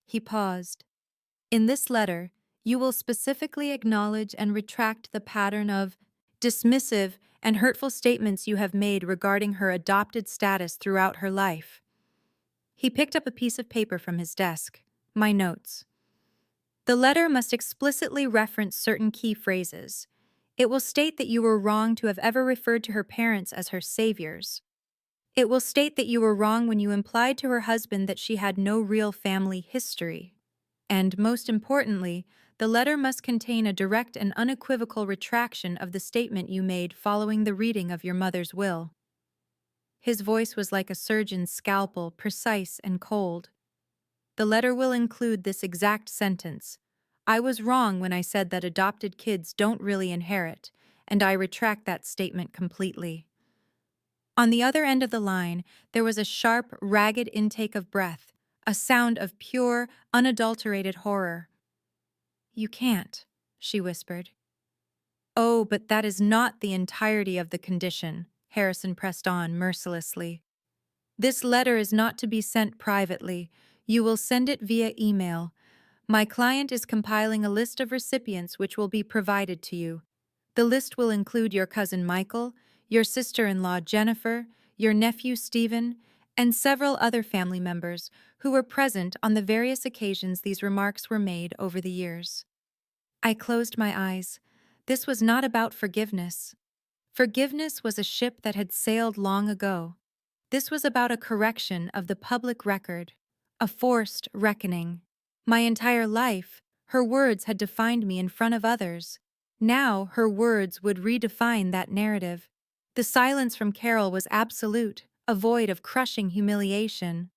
He paused. "In this letter, you will specifically acknowledge and retract the pattern of dismissive and hurtful statements you have made regarding her adopted status throughout her life." He picked up a piece of paper from his desk. "My notes." The letter must explicitly reference certain key phrases. It will state that you were wrong to have ever referred to her parents as her saviors. It will state that you were wrong when you implied to her husband that she had no real family history. And most importantly, the letter must contain a direct and unequivocal retraction of the statement you made following the reading of your mother's will. His voice was like a surgeon's scalpel, precise and cold. The letter will include this exact sentence: "I was wrong when I said that adopted kids don't really inherit, and I retract that statement completely." On the other end of the line, there was a sharp, ragged intake of breath, a sound of pure, unadulterated horror. "You can't," she whispered. "Oh, but that is not the entirety of the condition," Harrison pressed on mercilessly. "This letter is not to be sent privately. You will send it via email. My client is compiling a list of recipients which will be provided to you. The list will include your cousin Michael, your sister-in-law Jennifer, your nephew Stephen, and several other family members who were present on the various occasions these remarks were made over the years." I closed my eyes. This was not about forgiveness. Forgiveness was a ship that had sailed long ago. This was about a correction of the public record, a forced reckoning. My entire life, her words had defined me in front of others. Now her words would redefine that narrative. The silence from Carol was absolute, a void of crushing humiliation.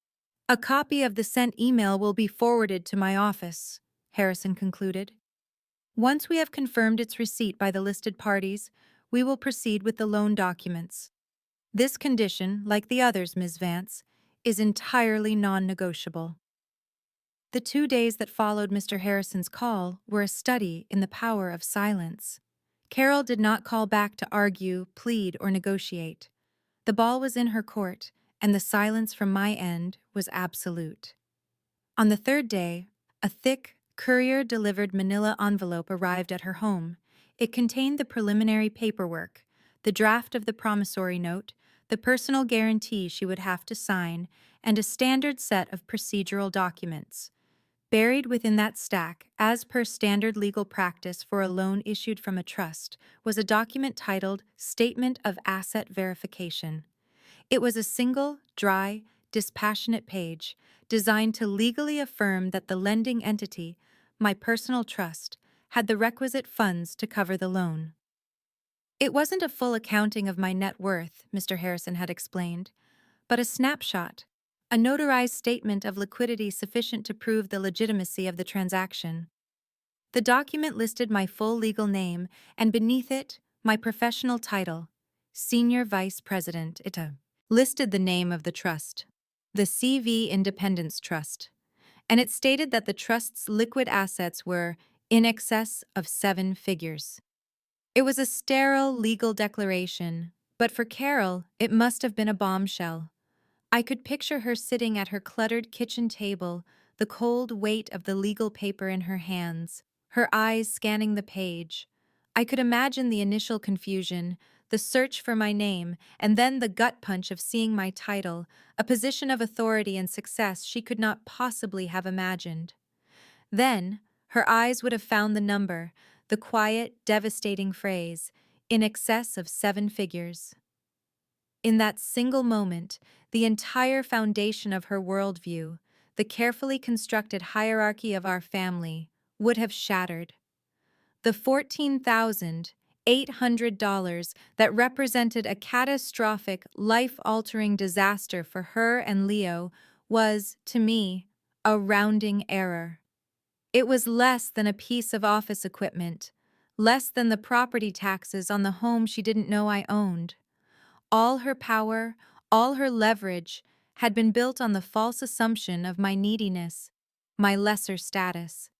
"A copy of the sent email will be forwarded to my office," Harrison concluded. "Once we have confirmed its receipt by the listed parties, we will proceed with the loan documents. This condition, like the others, Ms. Vance, is entirely non-negotiable." The 2 days that followed Mr. Harrison's call were a study in the power of silence. Carol did not call back to argue, plead, or negotiate. The ball was in her court, and the silence from my end was absolute. On the third day, a thick, courier-delivered manila envelope arrived at her home. It contained the preliminary paperwork, the draft of the promissory note, the personal guarantee she would have to sign, and a standard set of procedural documents. Buried within that stack, as per standard legal practice for a loan issued from a trust, was a document titled Statement of Asset Verification. It was a single, dry, dispassionate page designed to legally affirm that the lending entity, my personal trust, had the requisite funds to cover the loan. It wasn't a full accounting of my net worth, Mr. Harrison had explained, but a snapshot, a notarized statement of liquidity sufficient to prove the legitimacy of the transaction. The document listed my full legal name, and beneath it, my professional title, Senior Vice President. It listed the name of the trust, the CV Independence Trust, and it stated that the trust's liquid assets were in excess of 7 figures. It was a sterile legal declaration, but for Carol, it must have been a bombshell. I could picture her sitting at her cluttered kitchen table, the cold weight of the legal paper in her hands, her eyes scanning the page. I could imagine the initial confusion, the search for my name, and then the gut punch of seeing my title, a position of authority and success she could not possibly have imagined. Then, her eyes would have found the number, the quiet, devastating phrase, in excess of 7 figures. In that single moment, the entire foundation of her worldview, the carefully constructed hierarchy of our family, would have shattered. The $14,800 that represented a catastrophic, life-altering disaster for her and Leo was, to me, a rounding error. It was less than a piece of office equipment, less than the property taxes on the home she didn't know I owned. All her power, all her leverage, had been built on the false assumption of my neediness, my lesser status.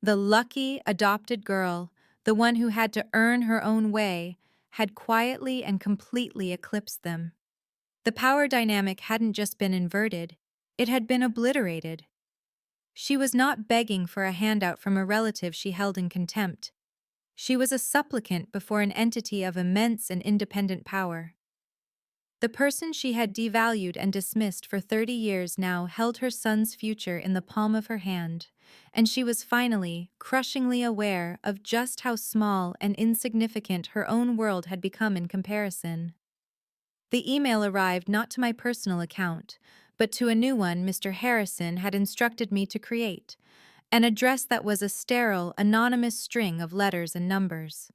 The lucky, adopted girl, the one who had to earn her own way, had quietly and completely eclipsed them. The power dynamic hadn't just been inverted, it had been obliterated. She was not begging for a handout from a relative she held in contempt. She was a supplicant before an entity of immense and independent power. The person she had devalued and dismissed for 30 years now held her son's future in the palm of her hand, and she was finally, crushingly aware of just how small and insignificant her own world had become in comparison. The email arrived not to my personal account, but to a new one Mr. Harrison had instructed me to create, an address that was a sterile, anonymous string of letters and numbers.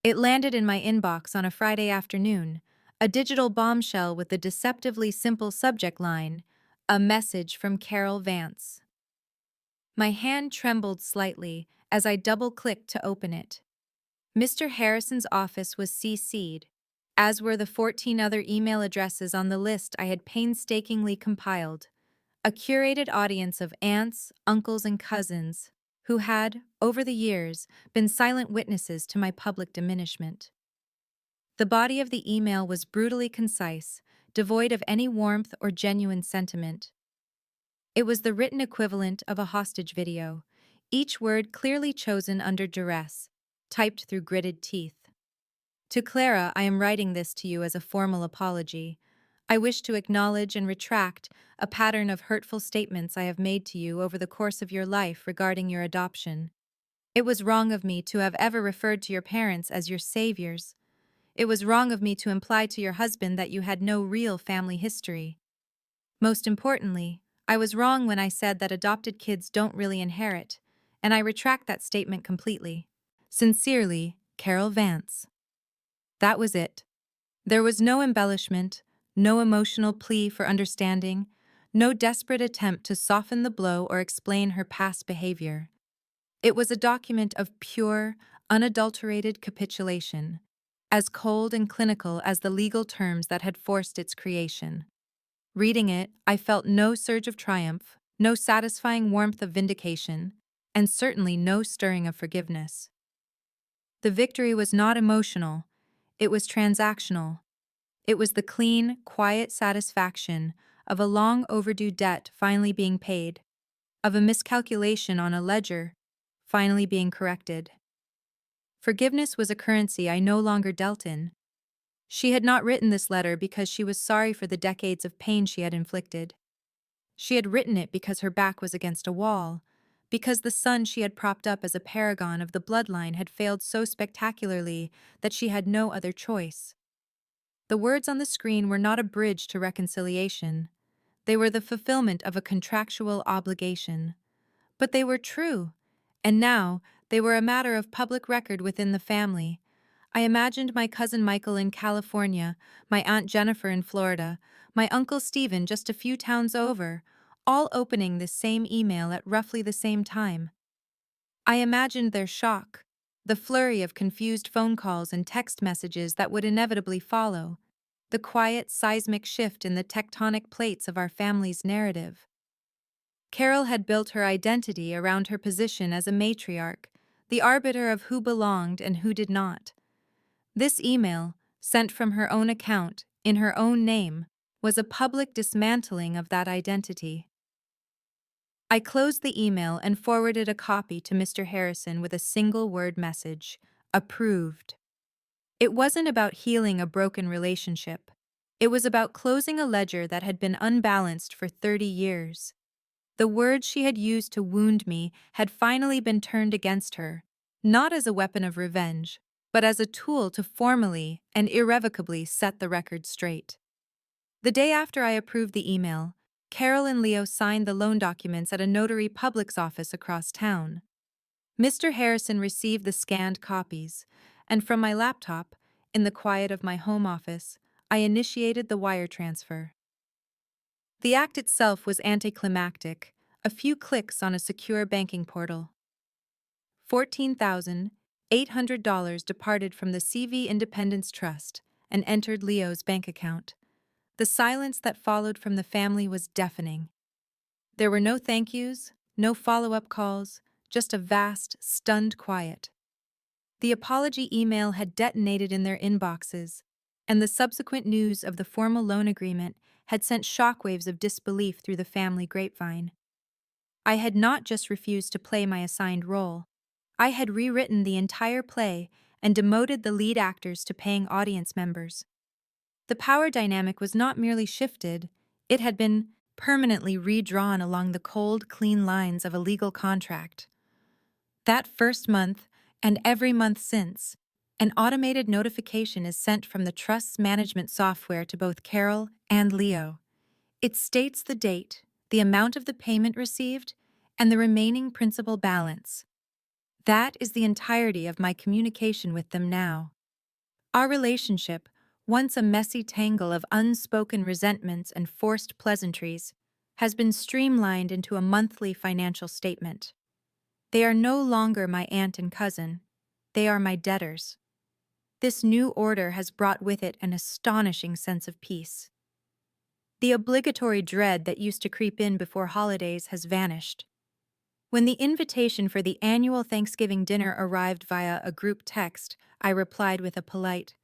It landed in my inbox on a Friday afternoon, a digital bombshell with the deceptively simple subject line, "A message from Carol Vance." My hand trembled slightly as I double-clicked to open it. Mr. Harrison's office was CC'd, as were the 14 other email addresses on the list I had painstakingly compiled, a curated audience of aunts, uncles, and cousins who had, over the years, been silent witnesses to my public diminishment. The body of the email was brutally concise, devoid of any warmth or genuine sentiment. It was the written equivalent of a hostage video, each word clearly chosen under duress, typed through gritted teeth. To Clara, I am writing this to you as a formal apology. I wish to acknowledge and retract a pattern of hurtful statements I have made to you over the course of your life regarding your adoption. It was wrong of me to have ever referred to your parents as your saviors. It was wrong of me to imply to your husband that you had no real family history. Most importantly, I was wrong when I said that adopted kids don't really inherit, and I retract that statement completely. Sincerely, Carol Vance. That was it. There was no embellishment, no emotional plea for understanding, no desperate attempt to soften the blow or explain her past behavior. It was a document of pure, unadulterated capitulation, as cold and clinical as the legal terms that had forced its creation. Reading it, I felt no surge of triumph, no satisfying warmth of vindication, and certainly no stirring of forgiveness. The victory was not emotional, it was transactional. It was the clean, quiet satisfaction of a long overdue debt finally being paid, of a miscalculation on a ledger finally being corrected. Forgiveness was a currency I no longer dealt in. She had not written this letter because she was sorry for the decades of pain she had inflicted. She had written it because her back was against a wall, because the son she had propped up as a paragon of the bloodline had failed so spectacularly that she had no other choice. The words on the screen were not a bridge to reconciliation. They were the fulfillment of a contractual obligation. But they were true, and now they were a matter of public record within the family. I imagined my cousin Michael in California, my Aunt Jennifer in Florida, my Uncle Stephen just a few towns over, all opening this same email at roughly the same time. I imagined their shock, the flurry of confused phone calls and text messages that would inevitably follow, the quiet seismic shift in the tectonic plates of our family's narrative. Carol had built her identity around her position as a matriarch, the arbiter of who belonged and who did not. This email, sent from her own account, in her own name, was a public dismantling of that identity. I closed the email and forwarded a copy to Mr. Harrison with a single-word message: approved. It wasn't about healing a broken relationship. It was about closing a ledger that had been unbalanced for 30 years. The words she had used to wound me had finally been turned against her, not as a weapon of revenge, but as a tool to formally and irrevocably set the record straight. The day after I approved the email, Carol and Leo signed the loan documents at a notary public's office across town. Mr. Harrison received the scanned copies, and from my laptop, in the quiet of my home office, I initiated the wire transfer. The act itself was anticlimactic, a few clicks on a secure banking portal. $14,800 departed from the CV Independence Trust and entered Leo's bank account. The silence that followed from the family was deafening. There were no thank yous, no follow-up calls, just a vast, stunned quiet. The apology email had detonated in their inboxes, and the subsequent news of the formal loan agreement had sent shockwaves of disbelief through the family grapevine. I had not just refused to play my assigned role. I had rewritten the entire play and demoted the lead actors to paying audience members. The power dynamic was not merely shifted, it had been permanently redrawn along the cold, clean lines of a legal contract. That first month, and every month since, an automated notification is sent from the trust's management software to both Carol and Leo. It states the date, the amount of the payment received, and the remaining principal balance. That is the entirety of my communication with them now. Our relationship, once a messy tangle of unspoken resentments and forced pleasantries, has been streamlined into a monthly financial statement. They are no longer my aunt and cousin. They are my debtors. This new order has brought with it an astonishing sense of peace. The obligatory dread that used to creep in before holidays has vanished. When the invitation for the annual Thanksgiving dinner arrived via a group text, I replied with a polite,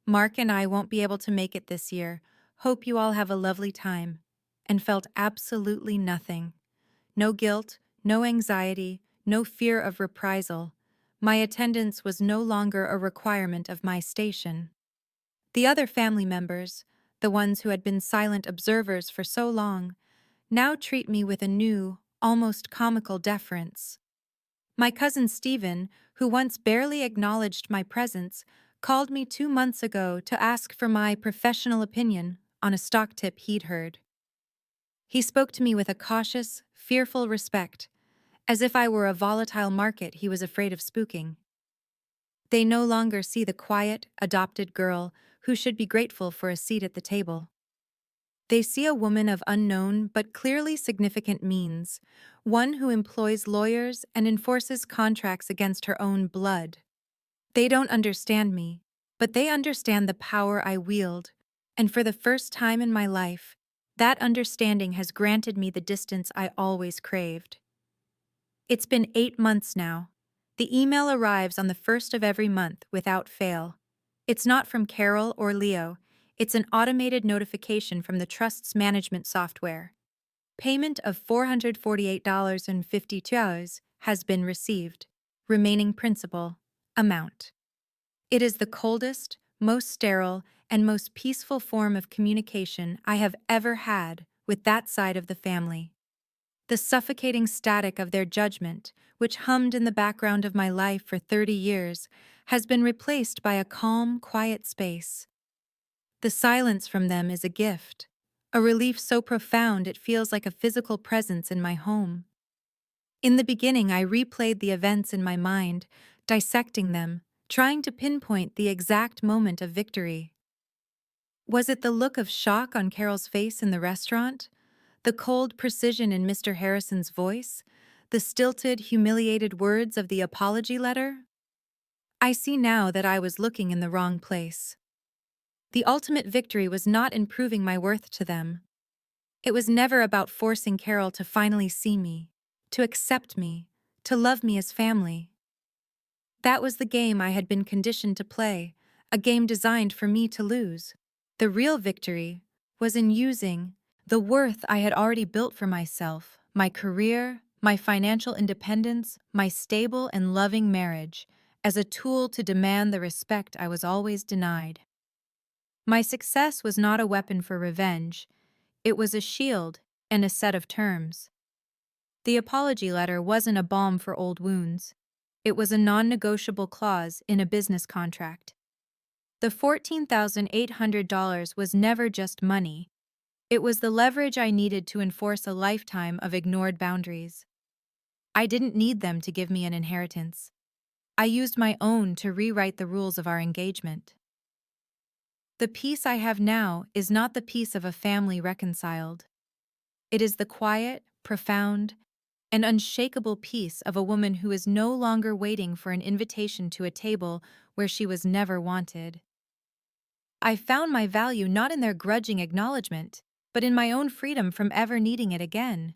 "Mark and I won't be able to make it this year. Hope you all have a lovely time," and felt absolutely nothing. No guilt, no anxiety, no fear of reprisal. My attendance was no longer a requirement of my station. The other family members, the ones who had been silent observers for so long, now treat me with a new, almost comical deference. My cousin Stephen, who once barely acknowledged my presence, called me 2 months ago to ask for my professional opinion on a stock tip he'd heard. He spoke to me with a cautious, fearful respect, as if I were a volatile market he was afraid of spooking. They no longer see the quiet, adopted girl who should be grateful for a seat at the table. They see a woman of unknown but clearly significant means, one who employs lawyers and enforces contracts against her own blood. They don't understand me, but they understand the power I wield, and for the first time in my life, that understanding has granted me the distance I always craved. It's been 8 months now. The email arrives on the first of every month without fail. It's not from Carol or Leo. It's an automated notification from the trust's management software. Payment of $448.52 has been received. Remaining principal amount. It is the coldest, most sterile, and most peaceful form of communication I have ever had with that side of the family. The suffocating static of their judgment, which hummed in the background of my life for 30 years, has been replaced by a calm, quiet space. The silence from them is a gift, a relief so profound it feels like a physical presence in my home. In the beginning, I replayed the events in my mind, dissecting them, trying to pinpoint the exact moment of victory. Was it the look of shock on Carol's face in the restaurant? The cold precision in Mr. Harrison's voice? The stilted, humiliated words of the apology letter? I see now that I was looking in the wrong place. The ultimate victory was not in proving my worth to them. It was never about forcing Carol to finally see me, to accept me, to love me as family. That was the game I had been conditioned to play, a game designed for me to lose. The real victory was in using the worth I had already built for myself, my career, my financial independence, my stable and loving marriage, as a tool to demand the respect I was always denied. My success was not a weapon for revenge, it was a shield and a set of terms. The apology letter wasn't a balm for old wounds. It was a non-negotiable clause in a business contract. The $14,800 was never just money. It was the leverage I needed to enforce a lifetime of ignored boundaries. I didn't need them to give me an inheritance. I used my own to rewrite the rules of our engagement. The peace I have now is not the peace of a family reconciled. It is the quiet, profound, and unshakable peace of a woman who is no longer waiting for an invitation to a table where she was never wanted. I found my value not in their grudging acknowledgement, but in my own freedom from ever needing it again.